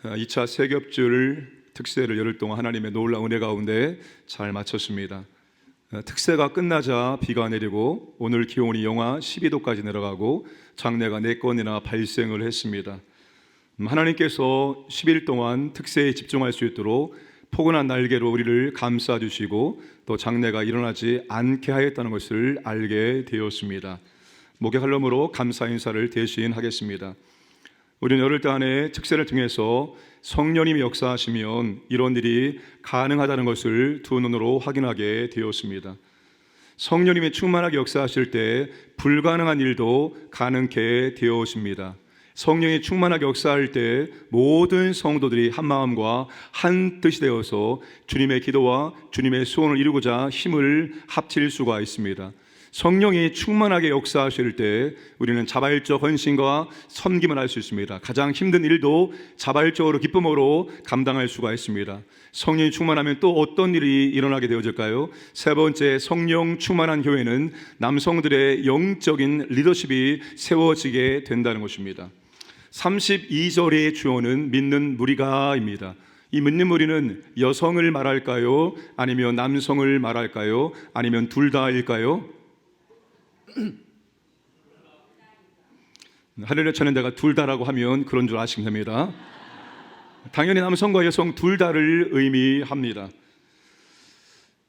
2차 세겹줄 특세를 열흘 동안 하나님의 놀라운 은혜 가운데 잘 마쳤습니다. 특세가 끝나자 비가 내리고 오늘 기온이 영하 12도까지 내려가고 장내가 4건이나 발생을 했습니다. 하나님께서 10일 동안 특세에 집중할 수 있도록 포근한 날개로 우리를 감싸주시고 또 장내가 일어나지 않게 하였다는 것을 알게 되었습니다. 목욕할름으로 감사 인사를 대신 하겠습니다. 우리는 열흘 동안의 특세를 통해서 성령님이 역사하시면 이런 일이 가능하다는 것을 두 눈으로 확인하게 되었습니다. 성령님이 충만하게 역사하실 때 불가능한 일도 가능케 되었습니다. 성령이 충만하게 역사할 때 모든 성도들이 한 마음과 한 뜻이 되어서 주님의 기도와 주님의 소원을 이루고자 힘을 합칠 수가 있습니다. 성령이 충만하게 역사하실 때 우리는 자발적 헌신과 섬김을 할 수 있습니다. 가장 힘든 일도 자발적으로 기쁨으로 감당할 수가 있습니다. 성령이 충만하면 또 어떤 일이 일어나게 되어질까요? 세 번째, 성령 충만한 교회는 남성들의 영적인 리더십이 세워지게 된다는 것입니다. 32절의 주어는 믿는 무리가입니다. 이 믿는 무리는 여성을 말할까요? 아니면 남성을 말할까요? 아니면 둘 다일까요? 할렐루야 쳐는 데가 둘 다라고 하면 그런 줄 아시면 됩니다. 당연히 남성과 여성 둘 다를 의미합니다.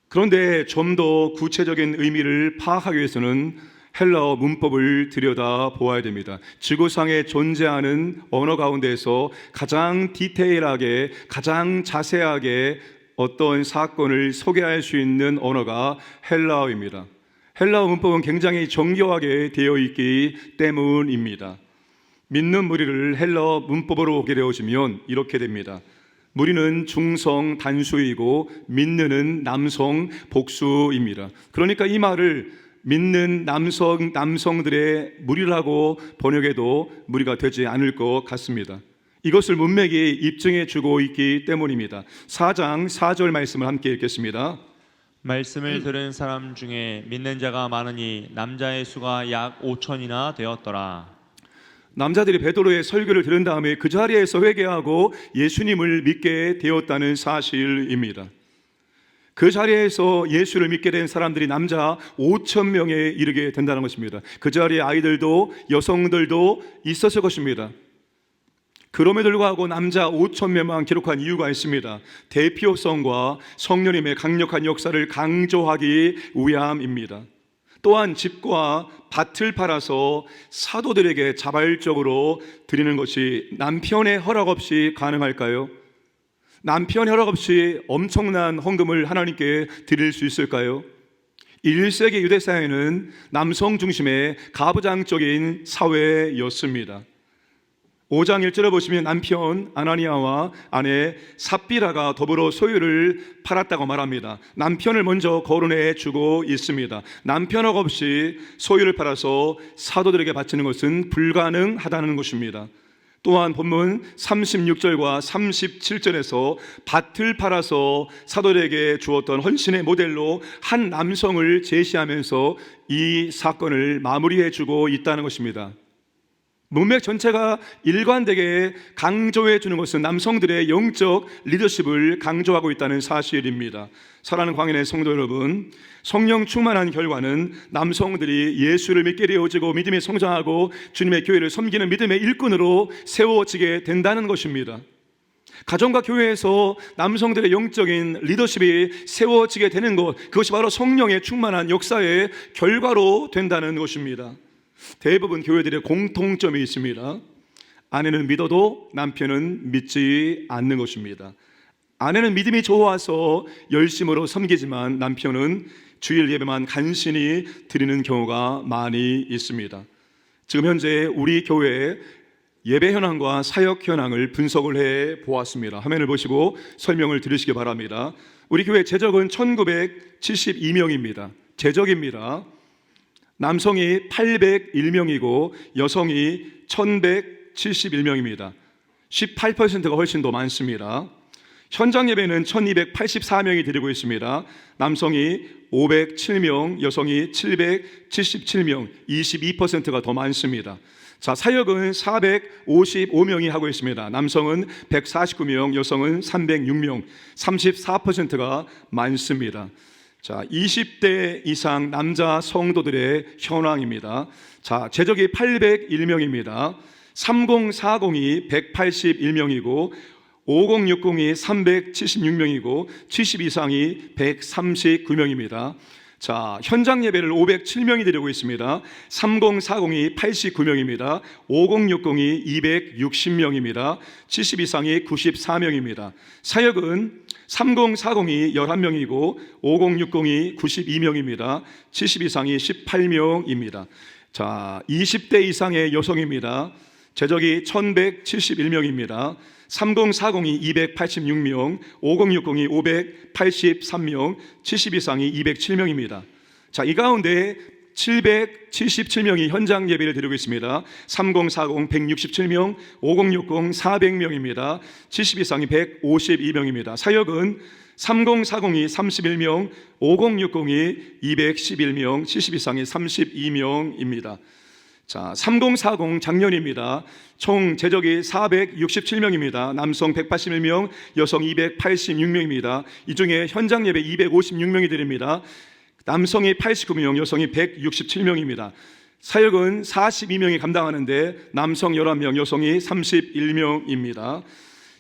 그런데 좀 더 구체적인 의미를 파악하기 위해서는 헬라어 문법을 들여다 보아야 됩니다. 지구상에 존재하는 언어 가운데서 가장 디테일하게, 가장 자세하게 어떤 사건을 소개할 수 있는 언어가 헬라어입니다. 헬라어 문법은 굉장히 정교하게 되어 있기 때문입니다. 믿는 무리를 헬라어 문법으로 보게 되어지면 이렇게 됩니다. 무리는 중성 단수이고 믿는은 남성 복수입니다. 그러니까 이 말을 믿는 남성들의 무리라고 번역해도 무리가 되지 않을 것 같습니다. 이것을 문맥이 입증해 주고 있기 때문입니다. 4장 4절 말씀을 함께 읽겠습니다. 말씀을 들은 사람 중에 믿는 자가 많으니 남자의 수가 약 5천이나 되었더라. 남자들이 베드로의 설교를 들은 다음에 그 자리에서 회개하고 예수님을 믿게 되었다는 사실입니다. 그 자리에서 예수를 믿게 된 사람들이 남자 5천 명에 이르게 된다는 것입니다. 그 자리에 아이들도 여성들도 있었을 것입니다. 그럼에도 불구하고 남자 5천 명만 기록한 이유가 있습니다. 대표성과 성령님의 강력한 역사를 강조하기 위함입니다. 또한 집과 밭을 팔아서 사도들에게 자발적으로 드리는 것이 남편의 허락 없이 가능할까요? 남편의 허락 없이 엄청난 헌금을 하나님께 드릴 수 있을까요? 1세기 유대 사회는 남성 중심의 가부장적인 사회였습니다. 5장 1절에 보시면 남편 아나니아와 아내 삽비라가 더불어 소유를 팔았다고 말합니다. 남편을 먼저 거론해 주고 있습니다. 남편 허락 없이 소유를 팔아서 사도들에게 바치는 것은 불가능하다는 것입니다. 또한 본문 36절과 37절에서 밭을 팔아서 사도들에게 주었던 헌신의 모델로 한 남성을 제시하면서 이 사건을 마무리해 주고 있다는 것입니다. 문맥 전체가 일관되게 강조해 주는 것은 남성들의 영적 리더십을 강조하고 있다는 사실입니다. 사랑하는 광인의 성도 여러분, 성령 충만한 결과는 남성들이 예수를 믿게 되어지고 믿음이 성장하고 주님의 교회를 섬기는 믿음의 일꾼으로 세워지게 된다는 것입니다. 가정과 교회에서 남성들의 영적인 리더십이 세워지게 되는 것, 그것이 바로 성령의 충만한 역사의 결과로 된다는 것입니다. 대부분 교회들의 공통점이 있습니다. 아내는 믿어도 남편은 믿지 않는 것입니다. 아내는 믿음이 좋아서 열심으로 섬기지만 남편은 주일 예배만 간신히 드리는 경우가 많이 있습니다. 지금 현재 우리 교회의 예배 현황과 사역 현황을 분석을 해 보았습니다. 화면을 보시고 설명을 들으시기 바랍니다. 우리 교회 재적은 1972명입니다. 재적입니다. 남성이 801명이고 여성이 1171명입니다. 18%가 훨씬 더 많습니다. 현장 예배는 1284명이 드리고 있습니다. 남성이 507명, 여성이 777명, 22%가 더 많습니다. 자, 사역은 455명이 하고 있습니다. 남성은 149명, 여성은 306명, 34%가 많습니다. 자, 20대 이상 남자 성도들의 현황입니다. 자, 제적이 801명입니다. 3040이 181명이고 5060이 376명이고 70 이상이 139명입니다. 자, 현장 예배를 507명이 드리고 있습니다. 3040이 89명입니다. 5060이 260명입니다. 70 이상이 94명입니다. 사역은 3040이 11명이고 5060이 92명입니다. 70 이상이 18명입니다. 자, 20대 이상의 여성입니다. 제적이 1171명입니다. 3040이 286명, 5060이 583명, 70 이상이 207명입니다. 자, 이 가운데 777명이 현장 예배를 드리고 있습니다. 3040 167명, 5060 400명입니다. 70 이상이 152명입니다. 사역은 3040이 31명, 5060이 211명, 70 이상이 32명입니다. 자, 3040 작년입니다. 총 제적이 467명입니다. 남성 181명, 여성 286명입니다. 이 중에 현장 예배 256명이 드립니다. 남성이 89명, 여성이 167명입니다. 사역은 42명이 감당하는데 남성 11명, 여성이 31명입니다.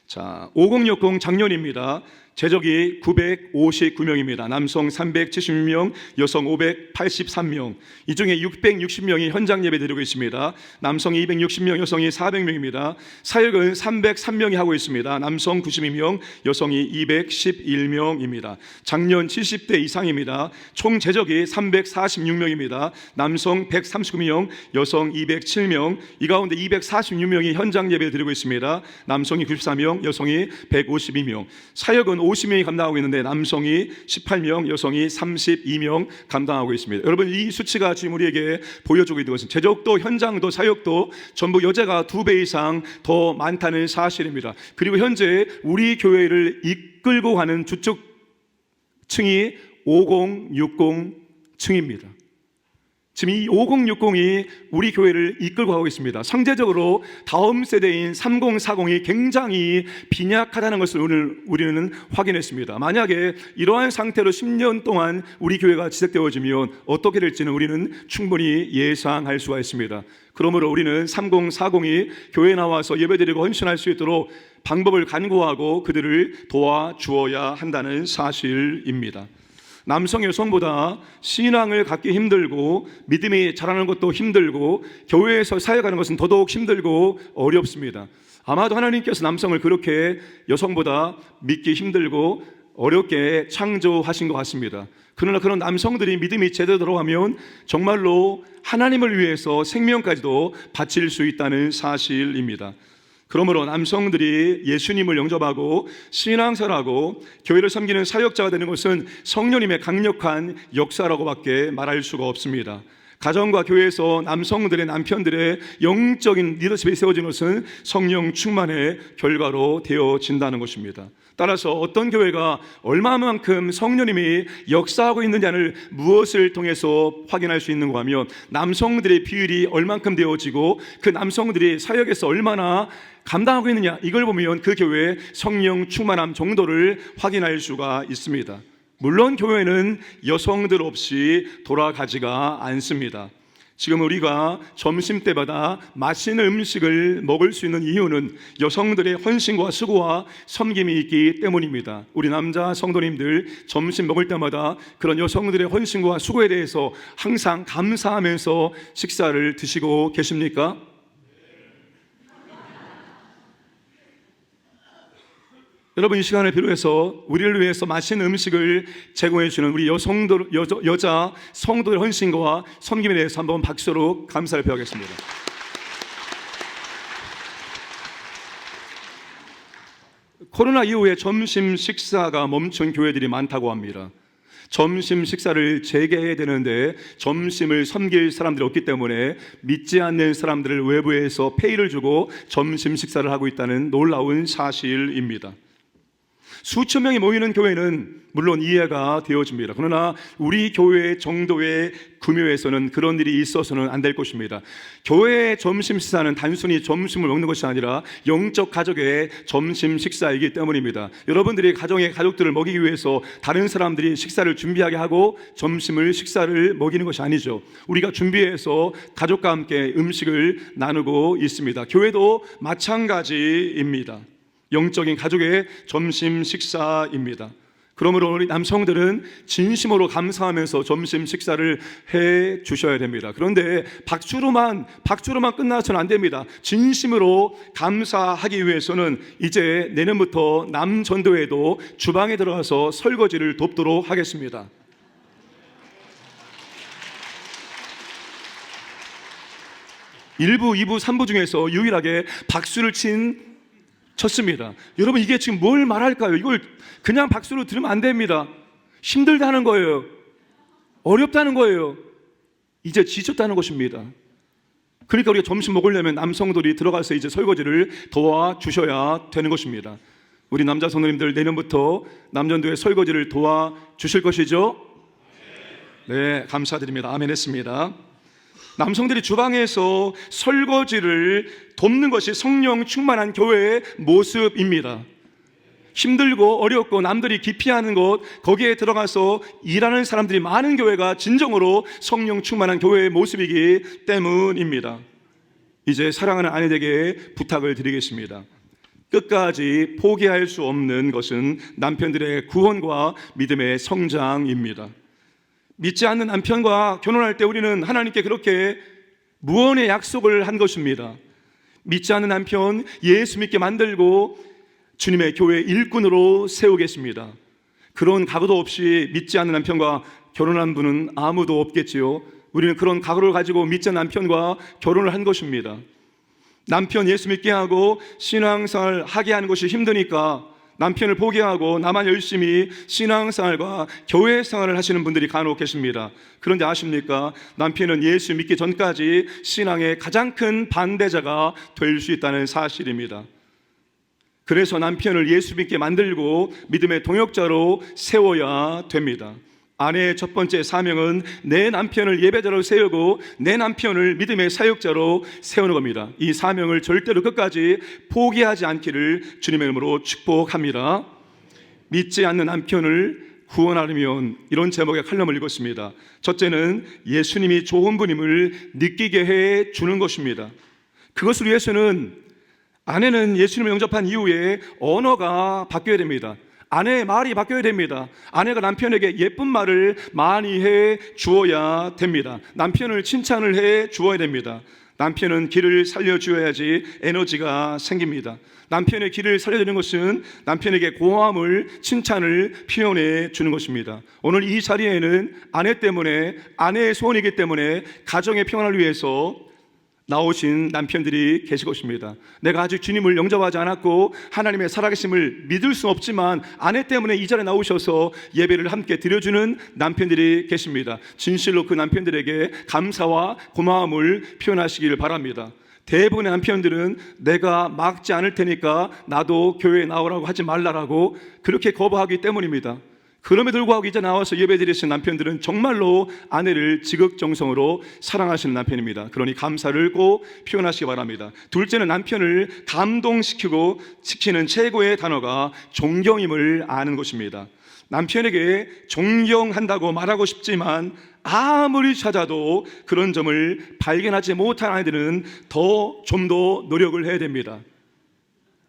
자, 5060 작년입니다. 제적이 959명입니다. 남성 376명, 여성 583명. 이 중에 660명이 현장 예배 드리고 있습니다. 남성이 260명, 여성이 400명입니다. 사역은 303명이 하고 있습니다. 남성 92명, 여성이 211명입니다. 작년 70대 이상입니다. 총 제적이 346명입니다. 남성 139명, 여성 207명. 이 가운데 246명이 현장 예배 드리고 있습니다. 남성이 94명, 여성이 152명. 사역은 50명이 감당하고 있는데 남성이 18명, 여성이 32명 감당하고 있습니다. 여러분, 이 수치가 지금 우리에게 보여주고 있는 것은 제적도 현장도 사역도 전부 여자가 2배 이상 더 많다는 사실입니다. 그리고 현재 우리 교회를 이끌고 가는 주축층이 5060층입니다. 지금 이 5060이 우리 교회를 이끌고 가고 있습니다. 상대적으로 다음 세대인 3040이 굉장히 빈약하다는 것을 오늘 우리는 확인했습니다. 만약에 이러한 상태로 10년 동안 우리 교회가 지속되어지면 어떻게 될지는 우리는 충분히 예상할 수가 있습니다. 그러므로 우리는 3040이 교회에 나와서 예배드리고 헌신할 수 있도록 방법을 간구하고 그들을 도와주어야 한다는 사실입니다. 남성, 여성보다 신앙을 갖기 힘들고 믿음이 자라는 것도 힘들고 교회에서 사역하는 것은 더더욱 힘들고 어렵습니다. 아마도 하나님께서 남성을 그렇게 여성보다 믿기 힘들고 어렵게 창조하신 것 같습니다. 그러나 그런 남성들이 믿음이 제대로 들어가면 정말로 하나님을 위해서 생명까지도 바칠 수 있다는 사실입니다. 그러므로 남성들이 예수님을 영접하고 신앙생활하고 교회를 섬기는 사역자가 되는 것은 성령님의 강력한 역사라고밖에 말할 수가 없습니다. 가정과 교회에서 남성들의 남편들의 영적인 리더십이 세워지는 것은 성령 충만의 결과로 되어진다는 것입니다. 따라서 어떤 교회가 얼마만큼 성령님이 역사하고 있느냐를 무엇을 통해서 확인할 수 있는가 하면 남성들의 비율이 얼만큼 되어지고 그 남성들이 사역에서 얼마나 감당하고 있느냐, 이걸 보면 그 교회의 성령 충만함 정도를 확인할 수가 있습니다. 물론 교회는 여성들 없이 돌아가지가 않습니다. 지금 우리가 점심때마다 맛있는 음식을 먹을 수 있는 이유는 여성들의 헌신과 수고와 섬김이 있기 때문입니다. 우리 남자 성도님들 점심 먹을 때마다 그런 여성들의 헌신과 수고에 대해서 항상 감사하면서 식사를 드시고 계십니까? 여러분, 이 시간을 필요해서 우리를 위해서 맛있는 음식을 제공해 주는 우리 여자 성도의 헌신과 섬김에 대해서 한번 박수로 감사를 표하겠습니다. 코로나 이후에 점심 식사가 멈춘 교회들이 많다고 합니다. 점심 식사를 재개해야 되는데 점심을 섬길 사람들이 없기 때문에 믿지 않는 사람들을 외부에서 페이를 주고 점심 식사를 하고 있다는 놀라운 사실입니다. 수천 명이 모이는 교회는 물론 이해가 되어집니다. 그러나 우리 교회 정도의 규모에서는 그런 일이 있어서는 안 될 것입니다. 교회의 점심 식사는 단순히 점심을 먹는 것이 아니라 영적 가족의 점심 식사이기 때문입니다. 여러분들이 가정의 가족들을 먹이기 위해서 다른 사람들이 식사를 준비하게 하고 식사를 먹이는 것이 아니죠. 우리가 준비해서 가족과 함께 음식을 나누고 있습니다. 교회도 마찬가지입니다. 영적인 가족의 점심 식사입니다. 그러므로 우리 남성들은 진심으로 감사하면서 점심 식사를 해 주셔야 됩니다. 그런데 박수로만 끝나서는 안 됩니다. 진심으로 감사하기 위해서는 이제 내년부터 남전도회도 주방에 들어가서 설거지를 돕도록 하겠습니다. 1부, 2부, 3부 중에서 유일하게 박수를 쳤습니다. 여러분, 이게 지금 뭘 말할까요? 이걸 그냥 박수로 들으면 안 됩니다. 힘들다는 거예요. 어렵다는 거예요. 이제 지쳤다는 것입니다. 그러니까 우리가 점심 먹으려면 남성들이 들어가서 이제 설거지를 도와주셔야 되는 것입니다. 우리 남자 성도님들, 내년부터 남전도의 설거지를 도와주실 것이죠? 네, 감사드립니다. 아멘 했습니다. 남성들이 주방에서 설거지를 돕는 것이 성령 충만한 교회의 모습입니다. 힘들고 어렵고 남들이 기피하는 곳, 거기에 들어가서 일하는 사람들이 많은 교회가 진정으로 성령 충만한 교회의 모습이기 때문입니다. 이제 사랑하는 아내에게 부탁을 드리겠습니다. 끝까지 포기할 수 없는 것은 남편들의 구원과 믿음의 성장입니다. 믿지 않는 남편과 결혼할 때 우리는 하나님께 그렇게 무언의 약속을 한 것입니다. 믿지 않는 남편 예수 믿게 만들고 주님의 교회 일꾼으로 세우겠습니다. 그런 각오도 없이 믿지 않는 남편과 결혼한 분은 아무도 없겠지요. 우리는 그런 각오를 가지고 믿지 않는 남편과 결혼을 한 것입니다. 남편 예수 믿게 하고 신앙생활 하게 하는 것이 힘드니까 남편을 포기하고 나만 열심히 신앙생활과 교회생활을 하시는 분들이 간혹 계십니다. 그런데 아십니까? 남편은 예수 믿기 전까지 신앙의 가장 큰 반대자가 될 수 있다는 사실입니다. 그래서 남편을 예수 믿게 만들고 믿음의 동역자로 세워야 됩니다. 아내의 첫 번째 사명은 내 남편을 예배자로 세우고 내 남편을 믿음의 사역자로 세우는 겁니다. 이 사명을 절대로 끝까지 포기하지 않기를 주님의 이름으로 축복합니다. 믿지 않는 남편을 구원하려면 이런 제목의 칼럼을 읽었습니다. 첫째는 예수님이 좋은 분임을 느끼게 해 주는 것입니다. 그것을 위해서는 아내는 예수님을 영접한 이후에 언어가 바뀌어야 됩니다. 아내의 말이 바뀌어야 됩니다. 아내가 남편에게 예쁜 말을 많이 해 주어야 됩니다. 남편을 칭찬을 해 주어야 됩니다. 남편은 길을 살려주어야지 에너지가 생깁니다. 남편의 길을 살려주는 것은 남편에게 고마움을, 칭찬을 표현해 주는 것입니다. 오늘 이 자리에는 아내 때문에, 아내의 소원이기 때문에 가정의 평안을 위해서 나오신 남편들이 계실 것입니다. 내가 아직 주님을 영접하지 않았고 하나님의 살아계심을 믿을 수 없지만 아내 때문에 이 자리에 나오셔서 예배를 함께 드려주는 남편들이 계십니다. 진실로 그 남편들에게 감사와 고마움을 표현하시기를 바랍니다. 대부분의 남편들은 내가 막지 않을 테니까 나도 교회에 나오라고 하지 말라라고 그렇게 거부하기 때문입니다. 그럼에도 불구하고 이제 나와서 예배드리신 남편들은 정말로 아내를 지극정성으로 사랑하시는 남편입니다. 그러니 감사를 꼭 표현하시기 바랍니다. 둘째는 남편을 감동시키고 지키는 최고의 단어가 존경임을 아는 것입니다. 남편에게 존경한다고 말하고 싶지만 아무리 찾아도 그런 점을 발견하지 못한 아이들은 좀 더 노력을 해야 됩니다.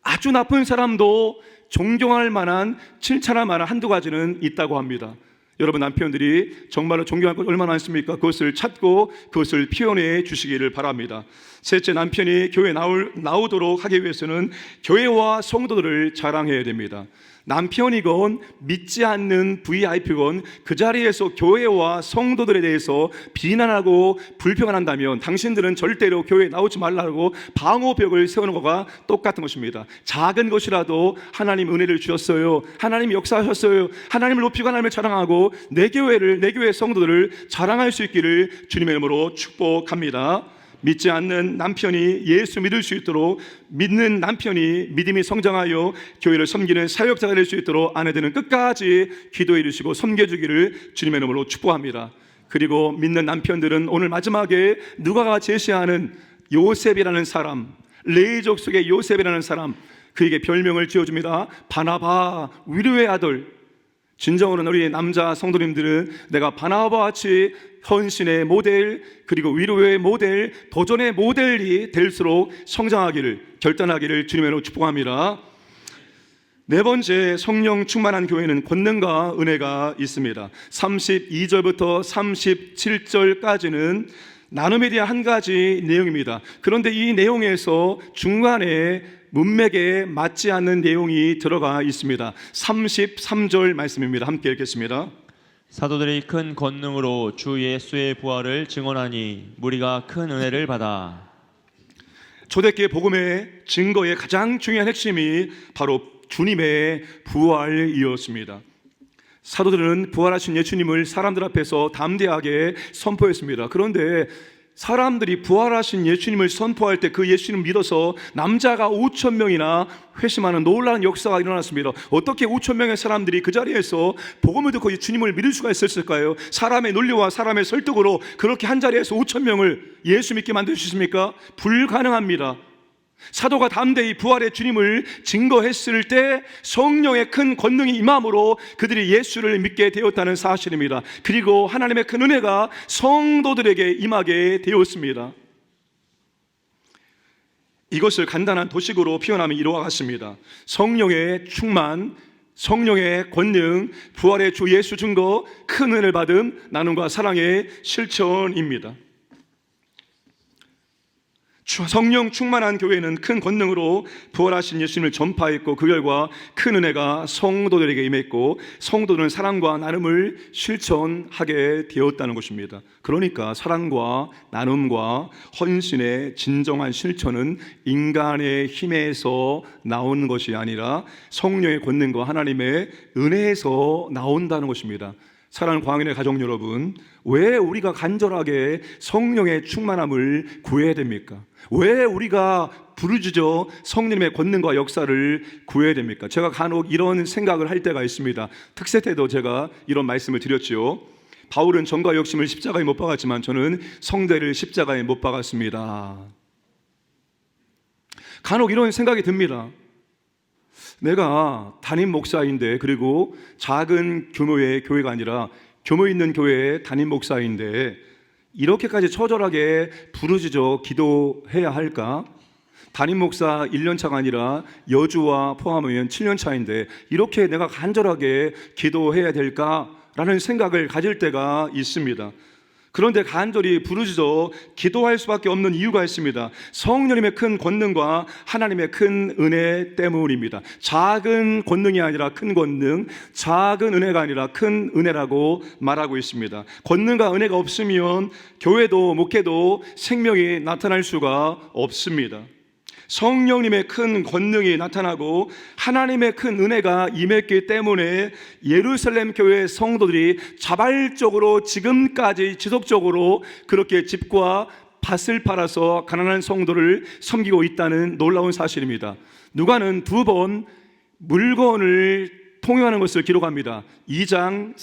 아주 나쁜 사람도 존경할 만한, 칭찬할 만한 한두 가지는 있다고 합니다. 여러분, 남편들이 정말로 존경할 것 얼마나 많습니까? 그것을 찾고 그것을 표현해 주시기를 바랍니다. 셋째, 남편이 교회에 나오도록 하기 위해서는 교회와 성도들을 자랑해야 됩니다. 남편이건 믿지 않는 VIP건 그 자리에서 교회와 성도들에 대해서 비난하고 불평한다면 당신들은 절대로 교회에 나오지 말라고 방어벽을 세우는 것과 똑같은 것입니다. 작은 것이라도 하나님 은혜를 주셨어요, 하나님 역사하셨어요, 하나님을 높이고 하나님을 자랑하고 내 교회 성도들을 자랑할 수 있기를 주님의 이름으로 축복합니다. 믿지 않는 남편이 예수 믿을 수 있도록, 믿는 남편이 믿음이 성장하여 교회를 섬기는 사역자가 될 수 있도록 아내들은 끝까지 기도해 주시고 섬겨주기를 주님의 이름으로 축복합니다. 그리고 믿는 남편들은 오늘 마지막에 누가가 제시하는 요셉이라는 사람, 레위족 속의 요셉이라는 사람, 그에게 별명을 지어줍니다. 바나바, 위로의 아들. 진정으로 우리 남자 성도님들은 내가 바나바와 같이 헌신의 모델, 그리고 위로의 모델, 도전의 모델이 될수록 성장하기를, 결단하기를 주님으로 축복합니다. 네 번째, 성령 충만한 교회는 권능과 은혜가 있습니다. 32절부터 37절까지는 나눔에 대한 한 가지 내용입니다. 그런데 이 내용에서 중간에 문맥에 맞지 않는 내용이 들어가 있습니다. 33절 말씀입니다. 함께 읽겠습니다. 사도들이 큰 권능으로 주 예수의 부활을 증언하니 무리가 큰 은혜를 받아. 초대교회 복음의 증거의 가장 중요한 핵심이 바로 주님의 부활이었습니다. 사도들은 부활하신 예수님을 사람들 앞에서 담대하게 선포했습니다. 그런데 사람들이 부활하신 예수님을 선포할 때 그 예수님을 믿어서 남자가 5천 명이나 회심하는 놀라운 역사가 일어났습니다. 어떻게 5천 명의 사람들이 그 자리에서 복음을 듣고 주님을 믿을 수가 있었을까요? 사람의 논리와 사람의 설득으로 그렇게 한 자리에서 5천 명을 예수 믿게 만들 수 있습니까? 불가능합니다. 사도가 담대히 부활의 주님을 증거했을 때 성령의 큰 권능이 임함으로 그들이 예수를 믿게 되었다는 사실입니다. 그리고 하나님의 큰 은혜가 성도들에게 임하게 되었습니다. 이것을 간단한 도식으로 표현하면 이와 같습니다. 성령의 충만, 성령의 권능, 부활의 주 예수 증거, 큰 은혜를 받음, 나눔과 사랑의 실천입니다. 성령 충만한 교회는 큰 권능으로 부활하신 예수님을 전파했고 그 결과 큰 은혜가 성도들에게 임했고 성도들은 사랑과 나눔을 실천하게 되었다는 것입니다. 그러니까 사랑과 나눔과 헌신의 진정한 실천은 인간의 힘에서 나오는 것이 아니라 성령의 권능과 하나님의 은혜에서 나온다는 것입니다. 사랑하는 광인의 가족 여러분, 왜 우리가 간절하게 성령의 충만함을 구해야 됩니까? 왜 우리가 부르짖어 성령의 권능과 역사를 구해야 됩니까? 제가 간혹 이런 생각을 할 때가 있습니다. 특세 때도 제가 이런 말씀을 드렸지요. 바울은 정과 욕심을 십자가에 못 박았지만 저는 성대를 십자가에 못 박았습니다. 간혹 이런 생각이 듭니다. 내가 담임 목사인데, 그리고 작은 규모의 교회가 아니라 규모 있는 교회의 담임 목사인데 이렇게까지 처절하게 부르짖어 기도해야 할까? 담임 목사 1년 차가 아니라 여주와 포함하면 7년 차인데 이렇게 내가 간절하게 기도해야 될까라는 생각을 가질 때가 있습니다. 그런데 간절히 부르짖어 기도할 수밖에 없는 이유가 있습니다. 성령님의 큰 권능과 하나님의 큰 은혜 때문입니다. 작은 권능이 아니라 큰 권능, 작은 은혜가 아니라 큰 은혜라고 말하고 있습니다. 권능과 은혜가 없으면 교회도 목회도 생명이 나타날 수가 없습니다. 성령님의 큰 권능이 나타나고 하나님의 큰 은혜가 임했기 때문에 예루살렘 교회 성도들이 자발적으로 지금까지 지속적으로 그렇게 집과 밭을 팔아서 가난한 성도를 섬기고 있다는 놀라운 사실입니다. 누가는 2번 물건을 통용하는 것을 기록합니다. 2장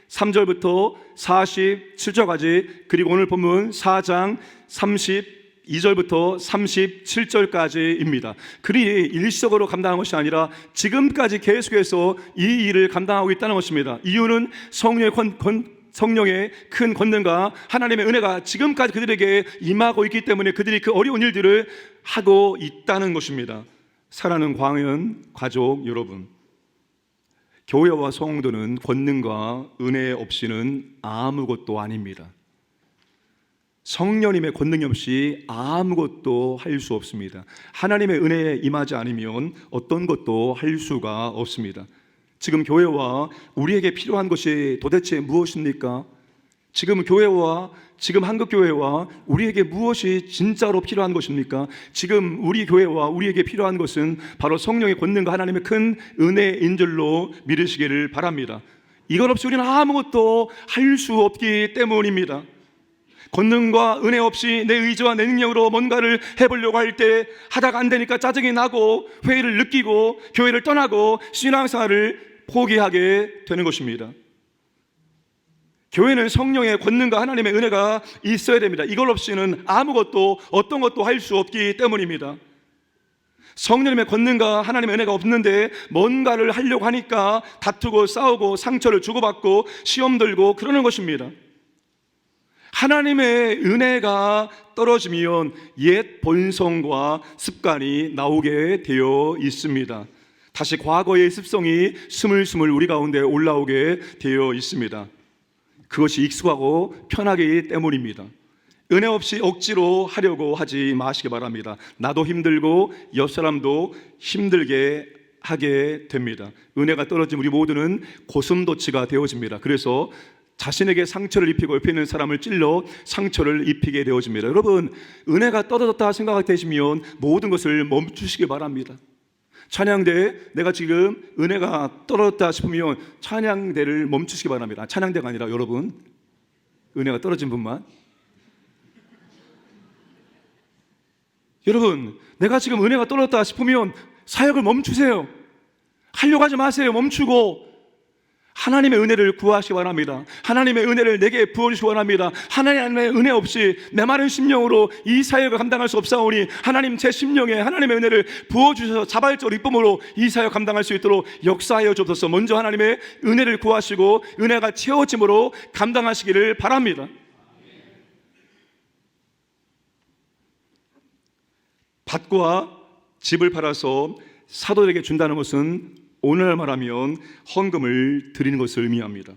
43절부터 47절까지, 그리고 오늘 본문 4장 32절부터 37절까지입니다. 그리 일시적으로 감당한 것이 아니라 지금까지 계속해서 이 일을 감당하고 있다는 것입니다. 이유는 성령의 큰 권능과 하나님의 은혜가 지금까지 그들에게 임하고 있기 때문에 그들이 그 어려운 일들을 하고 있다는 것입니다. 사랑하는 광연 가족 여러분, 교회와 성도는 권능과 은혜 없이는 아무것도 아닙니다. 성령님의 권능이 없이 아무것도 할 수 없습니다. 하나님의 은혜에 임하지 않으면 어떤 것도 할 수가 없습니다. 지금 교회와 우리에게 필요한 것이 도대체 무엇입니까? 지금 교회와 지금 한국교회와 우리에게 무엇이 진짜로 필요한 것입니까? 지금 우리 교회와 우리에게 필요한 것은 바로 성령의 권능과 하나님의 큰 은혜인 줄로 믿으시기를 바랍니다. 이것 없이 우리는 아무것도 할 수 없기 때문입니다. 권능과 은혜 없이 내 의지와 내 능력으로 뭔가를 해보려고 할 때 하다가 안 되니까 짜증이 나고 회의를 느끼고 교회를 떠나고 신앙생활을 포기하게 되는 것입니다. 교회는 성령의 권능과 하나님의 은혜가 있어야 됩니다. 이걸 없이는 아무것도 어떤 것도 할 수 없기 때문입니다. 성령님의 권능과 하나님의 은혜가 없는데 뭔가를 하려고 하니까 다투고 싸우고 상처를 주고받고 시험 들고 그러는 것입니다. 하나님의 은혜가 떨어지면 옛 본성과 습관이 나오게 되어 있습니다. 다시 과거의 습성이 스물스물 우리 가운데 올라오게 되어 있습니다. 그것이 익숙하고 편하기 때문입니다. 은혜 없이 억지로 하려고 하지 마시기 바랍니다. 나도 힘들고 옆 사람도 힘들게 하게 됩니다. 은혜가 떨어진 우리 모두는 고슴도치가 되어집니다. 그래서 자신에게 상처를 입히고 옆에 있는 사람을 찔러 상처를 입히게 되어집니다. 여러분, 은혜가 떨어졌다 생각되시면 모든 것을 멈추시기 바랍니다. 찬양대, 내가 지금 은혜가 떨어졌다 싶으면 찬양대를 멈추시기 바랍니다. 찬양대가 아니라 여러분, 은혜가 떨어진 분만. 여러분, 내가 지금 은혜가 떨어졌다 싶으면 사역을 멈추세요. 하려고 하지 마세요. 멈추고 하나님의 은혜를 구하시기 바랍니다. 하나님의 은혜를 내게 부어주시기 바랍니다. 하나님의 은혜 없이 내 마른 심령으로 이 사역을 감당할 수 없사오니 하나님 제 심령에 하나님의 은혜를 부어주셔서 자발적 기쁨으로 이 사역 감당할 수 있도록 역사하여 주옵소서. 먼저 하나님의 은혜를 구하시고 은혜가 채워짐으로 감당하시기를 바랍니다. 밭과 집을 팔아서 사도에게 준다는 것은 오늘날 말하면 헌금을 드리는 것을 의미합니다.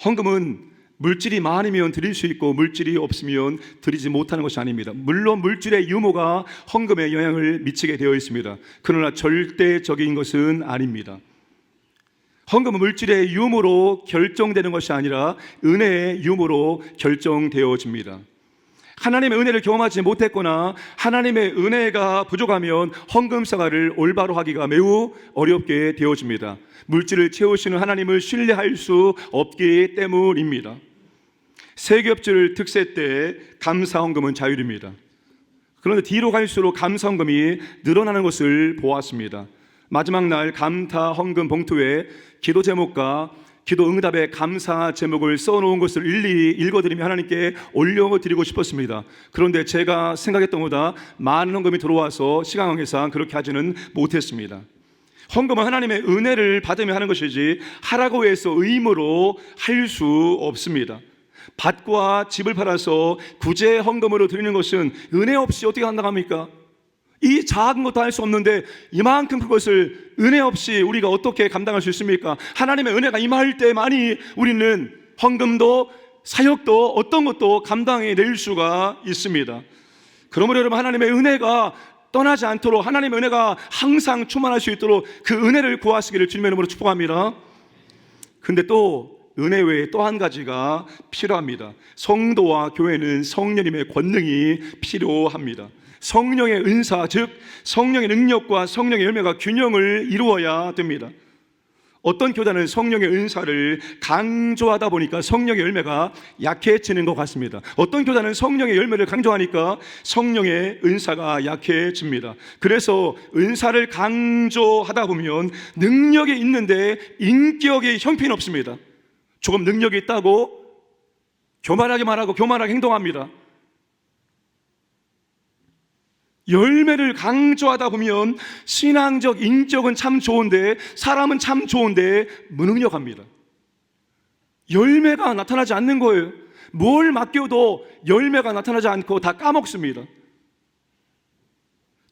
헌금은 물질이 많으면 드릴 수 있고 물질이 없으면 드리지 못하는 것이 아닙니다. 물론 물질의 유무가 헌금에 영향을 미치게 되어 있습니다. 그러나 절대적인 것은 아닙니다. 헌금은 물질의 유무로 결정되는 것이 아니라 은혜의 유무로 결정되어집니다. 하나님의 은혜를 경험하지 못했거나 하나님의 은혜가 부족하면 헌금 생활을 올바로 하기가 매우 어렵게 되어집니다. 물질을 채우시는 하나님을 신뢰할 수 없기 때문입니다. 세겹절 특세 때 감사 헌금은 자율입니다. 그런데 뒤로 갈수록 감사 헌금이 늘어나는 것을 보았습니다. 마지막 날 감사 헌금 봉투에 기도 제목과 기도 응답의 감사 제목을 써놓은 것을 일일이 읽어드리며 하나님께 올려드리고 싶었습니다. 그런데 제가 생각했던 것보다 많은 헌금이 들어와서 시간 관계상 그렇게 하지는 못했습니다. 헌금은 하나님의 은혜를 받으며 하는 것이지 하라고 해서 의무로 할 수 없습니다. 밭과 집을 팔아서 구제 헌금으로 드리는 것은 은혜 없이 어떻게 감당합니까? 이 작은 것도 할 수 없는데 이만큼 큰 것을 은혜 없이 우리가 어떻게 감당할 수 있습니까? 하나님의 은혜가 임할 때만이 우리는 헌금도 사역도 어떤 것도 감당해낼 수가 있습니다. 그러므로 여러분, 하나님의 은혜가 떠나지 않도록 하나님의 은혜가 항상 충만할 수 있도록 그 은혜를 구하시기를 주님의 이름으로 축복합니다. 근데 또 은혜 외에 또 한 가지가 필요합니다. 성도와 교회는 성령님의 권능이 필요합니다. 성령의 은사, 즉 성령의 능력과 성령의 열매가 균형을 이루어야 됩니다. 어떤 교단은 성령의 은사를 강조하다 보니까 성령의 열매가 약해지는 것 같습니다. 어떤 교단은 성령의 열매를 강조하니까 성령의 은사가 약해집니다. 그래서 은사를 강조하다 보면 능력이 있는데 인격이 형편없습니다. 조금 능력이 있다고 교만하게 말하고 교만하게 행동합니다. 열매를 강조하다 보면 신앙적, 인격은 참 좋은데 사람은 참 좋은데 무능력합니다. 열매가 나타나지 않는 거예요. 뭘 맡겨도 열매가 나타나지 않고 다 까먹습니다.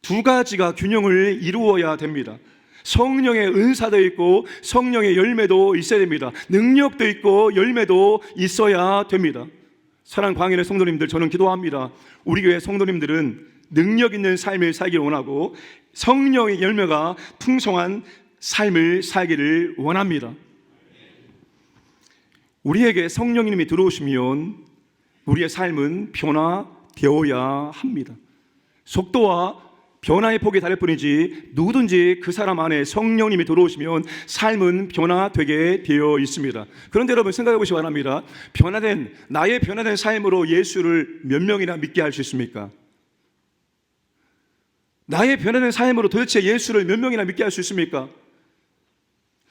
두 가지가 균형을 이루어야 됩니다. 성령의 은사도 있고 성령의 열매도 있어야 됩니다. 능력도 있고 열매도 있어야 됩니다. 사랑하는 광인의 성도님들, 저는 기도합니다. 우리 교회 성도님들은 능력 있는 삶을 살기를 원하고 성령의 열매가 풍성한 삶을 살기를 원합니다. 우리에게 성령님이 들어오시면 우리의 삶은 변화되어야 합니다. 속도와 변화의 폭이 다를 뿐이지 누구든지 그 사람 안에 성령님이 들어오시면 삶은 변화되게 되어 있습니다. 그런데 여러분 생각해 보시기 바랍니다. 나의 변화된 삶으로 예수를 몇 명이나 믿게 할 수 있습니까? 나의 변화된 삶으로 도대체 예수를 몇 명이나 믿게 할 수 있습니까?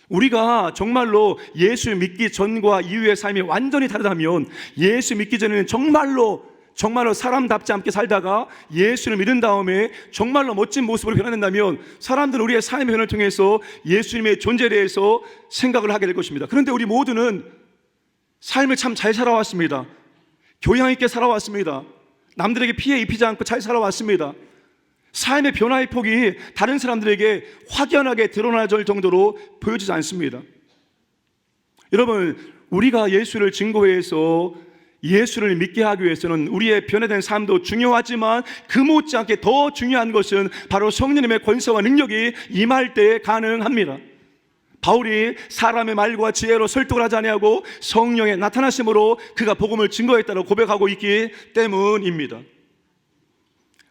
우리가 정말로 예수 믿기 전과 이후의 삶이 완전히 다르다면, 예수 믿기 전에는 정말로 사람답지 않게 살다가 예수를 믿은 다음에 정말로 멋진 모습으로 변화된다면 사람들은 우리의 삶의 변화를 통해서 예수님의 존재에 대해서 생각을 하게 될 것입니다. 그런데 우리 모두는 삶을 참 잘 살아왔습니다. 교양 있게 살아왔습니다. 남들에게 피해 입히지 않고 잘 살아왔습니다. 삶의 변화의 폭이 다른 사람들에게 확연하게 드러날 정도로 보여지지 않습니다. 여러분, 우리가 예수를 증거해서 예수를 믿게 하기 위해서는 우리의 변화된 삶도 중요하지만 그 못지않게 더 중요한 것은 바로 성령님의 권세와 능력이 임할 때 가능합니다. 바울이 사람의 말과 지혜로 설득을 하지 아니하고 성령의 나타나심으로 그가 복음을 증거했다고 고백하고 있기 때문입니다.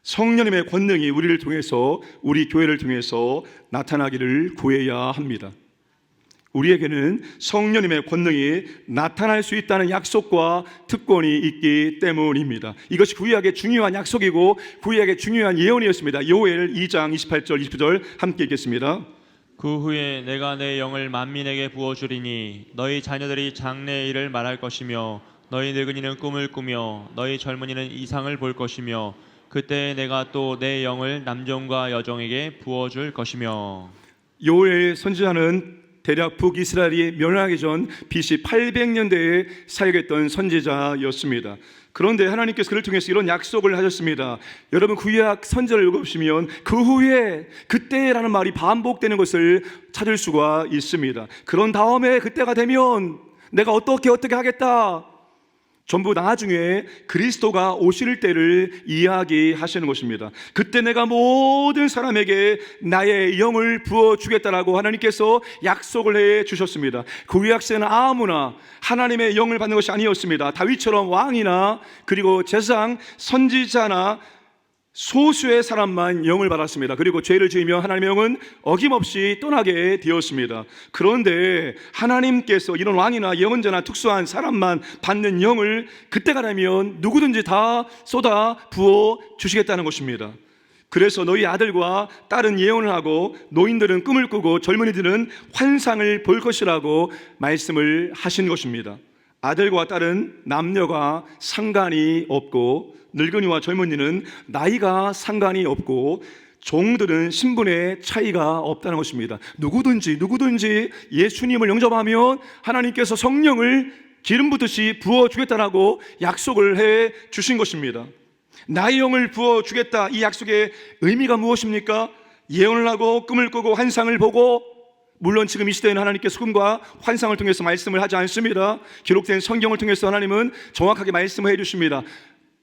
성령님의 권능이 우리를 통해서, 우리 교회를 통해서 나타나기를 구해야 합니다. 우리에게는 성령님의 권능이 나타날 수 있다는 약속과 특권이 있기 때문입니다. 이것이 구약의 중요한 약속이고 구약의 중요한 예언이었습니다. 요엘 2장 28절 29절 함께 읽겠습니다. 그 후에 내가 내 영을 만민에게 부어주리니 너희 자녀들이 장래의 일을 말할 것이며 너희 늙은이는 꿈을 꾸며 너희 젊은이는 이상을 볼 것이며 그때 내가 또 내 영을 남종과 여종에게 부어줄 것이며. 요엘 선지자는 대략 북이스라엘이 멸망하기 전 BC 800년대에 사역했던 선지자였습니다. 그런데 하나님께서 그를 통해서 이런 약속을 하셨습니다. 여러분, 구약 선지자를 읽어보시면 그 후에, 그때라는 말이 반복되는 것을 찾을 수가 있습니다. 그런 다음에 그때가 되면 내가 어떻게 하겠다, 전부 나중에 그리스도가 오실 때를 이야기하시는 것입니다. 그때 내가 모든 사람에게 나의 영을 부어주겠다라고 하나님께서 약속을 해 주셨습니다. 구약 시대는 아무나 하나님의 영을 받는 것이 아니었습니다. 다윗처럼 왕이나 그리고 제사장, 선지자나 소수의 사람만 영을 받았습니다. 그리고 죄를 지으며 하나님의 영은 어김없이 떠나게 되었습니다. 그런데 하나님께서 이런 왕이나 예언자나 특수한 사람만 받는 영을 그때가 되면 누구든지 다 쏟아 부어 주시겠다는 것입니다. 그래서 너희 아들과 딸은 예언을 하고 노인들은 꿈을 꾸고 젊은이들은 환상을 볼 것이라고 말씀을 하신 것입니다. 아들과 딸은 남녀가 상관이 없고 늙은이와 젊은이는 나이가 상관이 없고 종들은 신분의 차이가 없다는 것입니다. 누구든지 예수님을 영접하면 하나님께서 성령을 기름 붓듯이 부어주겠다라고 약속을 해 주신 것입니다. 나의 영을 부어주겠다, 이 약속의 의미가 무엇입니까? 예언을 하고 꿈을 꾸고 환상을 보고, 물론 지금 이 시대에는 하나님께서 꿈과 환상을 통해서 말씀을 하지 않습니다. 기록된 성경을 통해서 하나님은 정확하게 말씀을 해주십니다.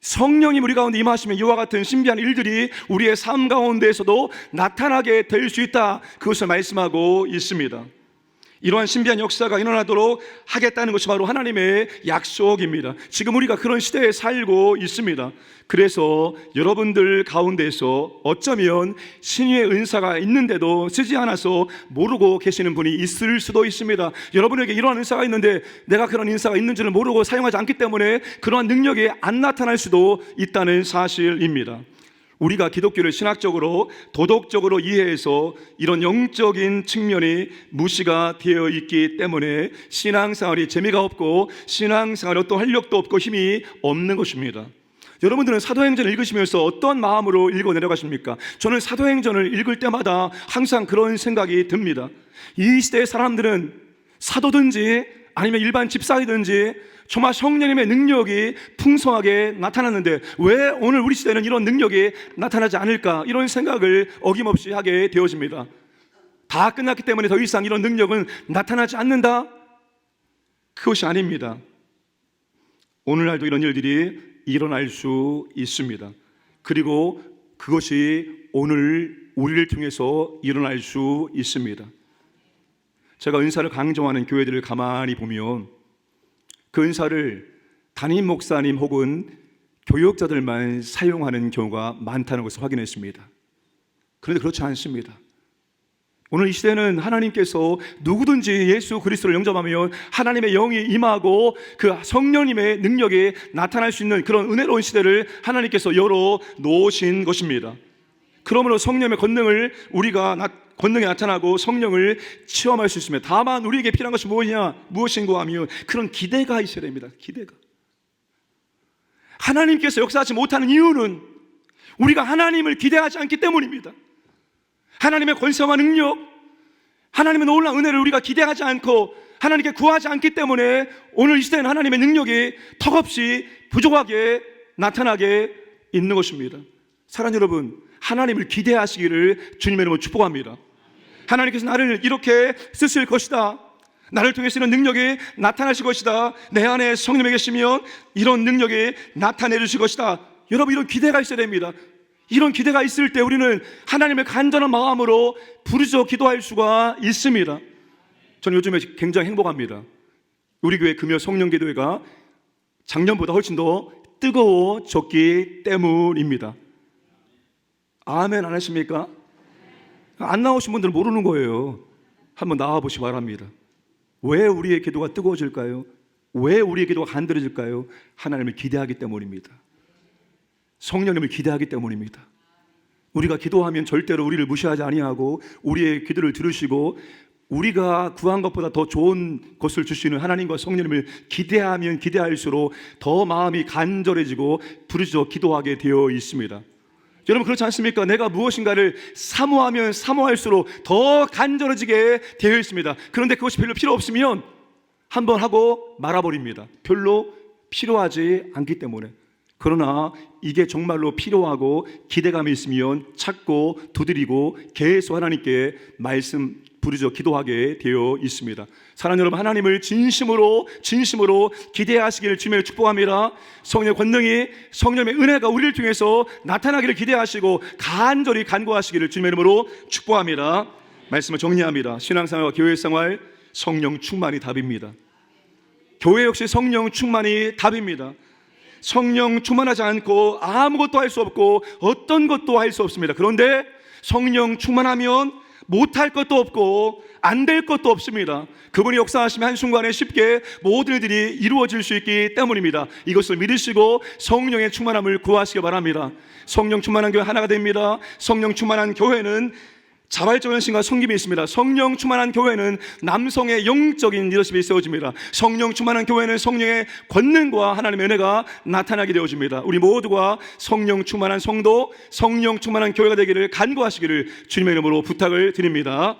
성령님 우리 가운데 임하시면 이와 같은 신비한 일들이 우리의 삶 가운데에서도 나타나게 될 수 있다, 그것을 말씀하고 있습니다. 이러한 신비한 역사가 일어나도록 하겠다는 것이 바로 하나님의 약속입니다. 지금 우리가 그런 시대에 살고 있습니다. 그래서 여러분들 가운데서 어쩌면 신유의 은사가 있는데도 쓰지 않아서 모르고 계시는 분이 있을 수도 있습니다. 여러분에게 이러한 은사가 있는데 내가 그런 은사가 있는 줄을 모르고 사용하지 않기 때문에 그러한 능력이 안 나타날 수도 있다는 사실입니다. 우리가 기독교를 신학적으로 도덕적으로 이해해서 이런 영적인 측면이 무시가 되어 있기 때문에 신앙생활이 재미가 없고 신앙생활에 어떤 활력도 없고 힘이 없는 것입니다. 여러분들은 사도행전을 읽으시면서 어떤 마음으로 읽어 내려가십니까? 저는 사도행전을 읽을 때마다 항상 그런 생각이 듭니다. 이 시대의 사람들은 사도든지 아니면 일반 집사이든지 정말 성령님의 능력이 풍성하게 나타났는데 왜 오늘 우리 시대는 이런 능력이 나타나지 않을까, 이런 생각을 어김없이 하게 되어집니다. 다 끝났기 때문에 더 이상 이런 능력은 나타나지 않는다? 그것이 아닙니다. 오늘날도 이런 일들이 일어날 수 있습니다. 그리고 그것이 오늘 우리를 통해서 일어날 수 있습니다. 제가 은사를 강조하는 교회들을 가만히 보면 그 은사를 담임 목사님 혹은 교역자들만 사용하는 경우가 많다는 것을 확인했습니다. 그런데 그렇지 않습니다. 오늘 이 시대는 하나님께서 누구든지 예수 그리스도를 영접하면 하나님의 영이 임하고 그 성령님의 능력이 나타날 수 있는 그런 은혜로운 시대를 하나님께서 열어 놓으신 것입니다. 그러므로 성령의 권능을 권능이 나타나고 성령을 체험할 수 있습니다. 다만 우리에게 필요한 것이 무엇인가 하면 그런 기대가 있어야 됩니다. 기대가. 하나님께서 역사하지 못하는 이유는 우리가 하나님을 기대하지 않기 때문입니다. 하나님의 권세와 능력, 하나님의 놀라운 은혜를 우리가 기대하지 않고 하나님께 구하지 않기 때문에 오늘 이 시대는 하나님의 능력이 턱없이 부족하게 나타나게 있는 것입니다. 사랑하는 여러분, 하나님을 기대하시기를 주님의 이름으로 축복합니다. 하나님께서 나를 이렇게 쓰실 것이다, 나를 통해 쓰는 능력이 나타나실 것이다, 내 안에 성령이 계시면 이런 능력이 나타내 주실 것이다. 여러분, 이런 기대가 있어야 됩니다. 이런 기대가 있을 때 우리는 하나님의 간절한 마음으로 부르짖어 기도할 수가 있습니다. 저는 요즘에 굉장히 행복합니다. 우리 교회 금요 성령기도회가 작년보다 훨씬 더 뜨거워졌기 때문입니다. 아멘 안 하십니까? 안 나오신 분들은 모르는 거예요. 한번 나와보시기 바랍니다. 왜 우리의 기도가 뜨거워질까요? 왜 우리의 기도가 간절해질까요? 하나님을 기대하기 때문입니다. 성령님을 기대하기 때문입니다. 우리가 기도하면 절대로 우리를 무시하지 아니하고 우리의 기도를 들으시고 우리가 구한 것보다 더 좋은 것을 주시는 하나님과 성령님을 기대하면 기대할수록 더 마음이 간절해지고 부르짖어 기도하게 되어 있습니다. 여러분, 그렇지 않습니까? 내가 무엇인가를 사모하면 사모할수록 더 간절해지게 되어 있습니다. 그런데 그것이 별로 필요 없으면 한번 하고 말아버립니다. 별로 필요하지 않기 때문에. 그러나 이게 정말로 필요하고 기대감이 있으면 찾고 두드리고 계속 하나님께 말씀 부르짖어 기도하게 되어 있습니다. 사랑하는 여러분, 하나님을 진심으로 기대하시기를 주님의 축복합니다. 성령의 권능이, 성령의 은혜가 우리를 통해서 나타나기를 기대하시고 간절히 간구하시기를 주님의 이름으로 축복합니다. 말씀을 정리합니다. 신앙생활과 교회생활, 성령 충만이 답입니다. 교회 역시 성령 충만이 답입니다. 성령 충만하지 않고 아무것도 할 수 없고 어떤 것도 할 수 없습니다. 그런데 성령 충만하면 못할 것도 없고 안 될 것도 없습니다. 그분이 역사하시면 한순간에 쉽게 모든 일들이 이루어질 수 있기 때문입니다. 이것을 믿으시고 성령의 충만함을 구하시기 바랍니다. 성령 충만한 교회 하나가 됩니다. 성령 충만한 교회는 자발적인 헌신과 섬김이 있습니다. 성령 충만한 교회는 남성의 영적인 리더십이 세워집니다. 성령 충만한 교회는 성령의 권능과 하나님의 은혜가 나타나게 되어집니다. 우리 모두가 성령 충만한 성도, 성령 충만한 교회가 되기를 간구하시기를 주님의 이름으로 부탁을 드립니다.